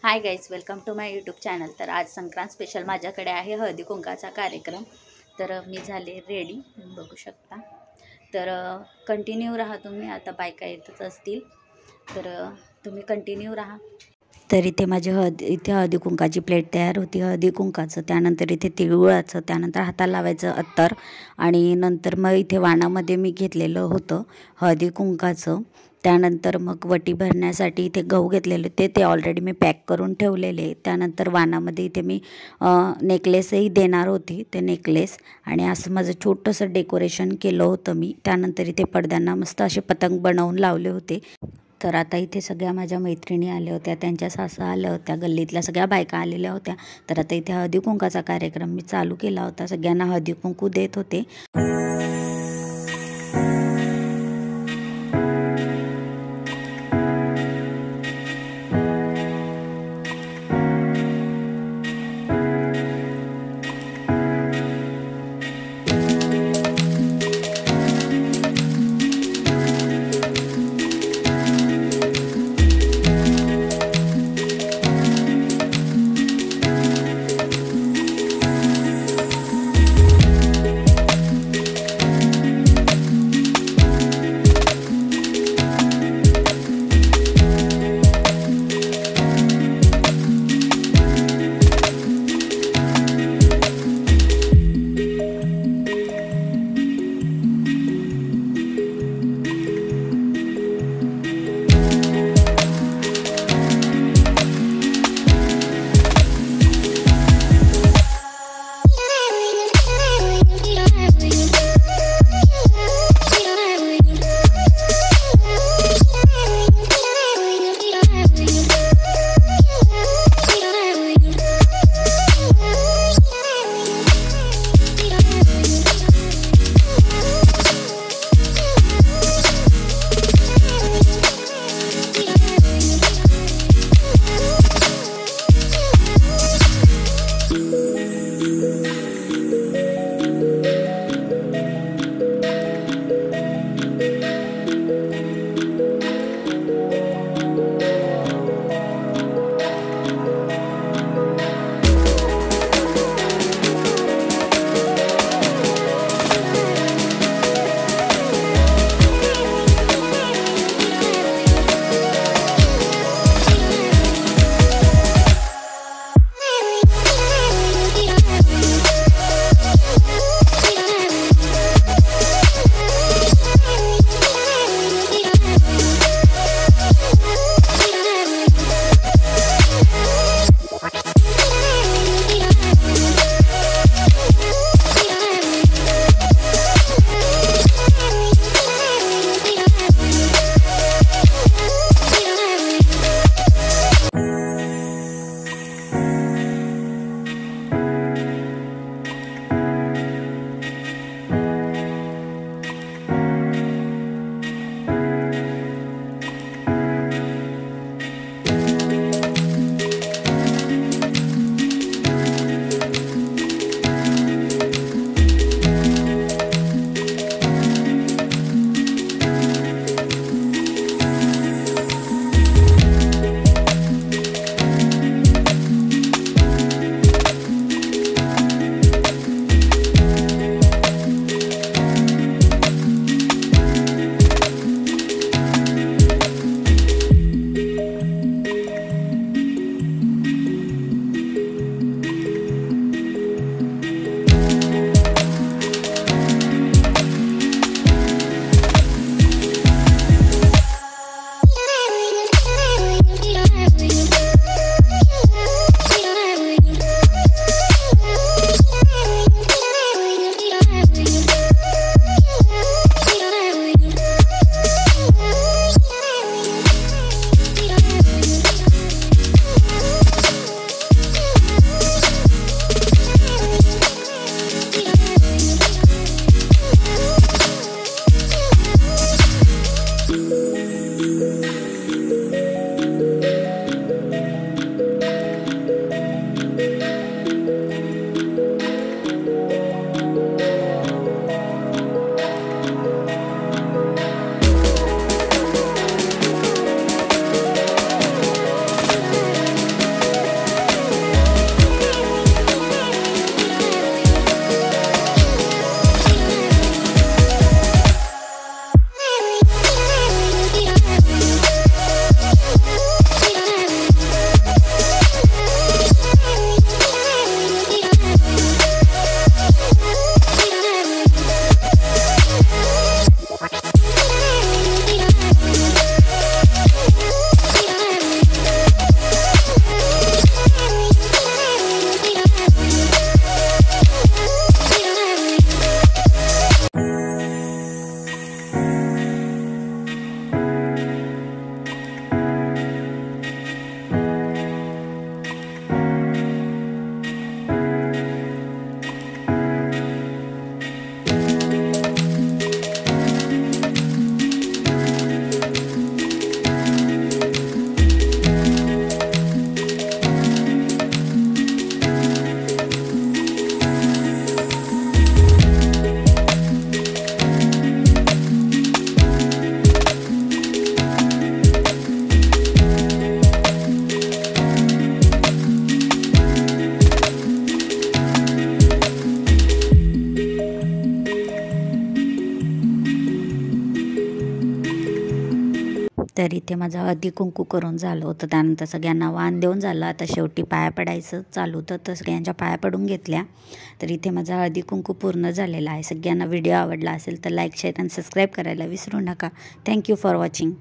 High guys, welcome to my YouTube channel. तर आज Sankrant special माझ्याकडे आहे हळदी कुंकाचा कार्यक्रम। तर मी झाले रेडी, बघू शकता। तर कंटिन्यू राहा तुम्ही, आता बायका येतच असतील तर तुम्ही कंटिन्यू राहा। तर इथे माझी हळदी कुंकाची प्लेट तयार होती, हळदी कुंकाचं, त्यानंतर इथे तिळगुळाचं, त्यानंतर हाताला लावायचं अत्तर, आणि नंतर मग इथे वाणामध्ये मी घेतलेलं होतं हळदी कुंकाचं। त्यानंतर मग वटी भरण्यासाठी इथे गहू घेतलेले ते ऑलरेडी मी पॅक करून ठेवलेले। त्यानंतर वाणामध्ये इथे मी नेकलेसही देणार होती, ते नेकलेस, आणि असं माझं छोटंसं डेकोरेशन केलं होतं मी। त्यानंतर इथे पडद्यांना मस्त असे पतंग बनवून लावले होते। तर आता इथे सगळ्या माझ्या मैत्रिणी आल्या होत्या, त्यांच्या सासू आल्या होत्या, गल्लीतल्या सगळ्या बायका आलेल्या होत्या। तर आता इथे हळदी कुंकाचा कार्यक्रम मी चालू केला होता, सगळ्यांना हळदी कुंकू देत होते। तर इथे माझं हळदी कुंकू करून झालं होतं. त्यानंतर सगळ्यांना वाण देऊन झालं. आता शेवटी पाया पडायचं चालू होतं, तर सगळ्यांच्या पाया पडून घेतल्या. तर इथे माझा हळदी कुंकू पूर्ण झालेला आहे. सगळ्यांना व्हिडिओ आवडला असेल तर लाईक, शेअर आणि सबस्क्राईब करायला विसरू नका. Thank you for watching.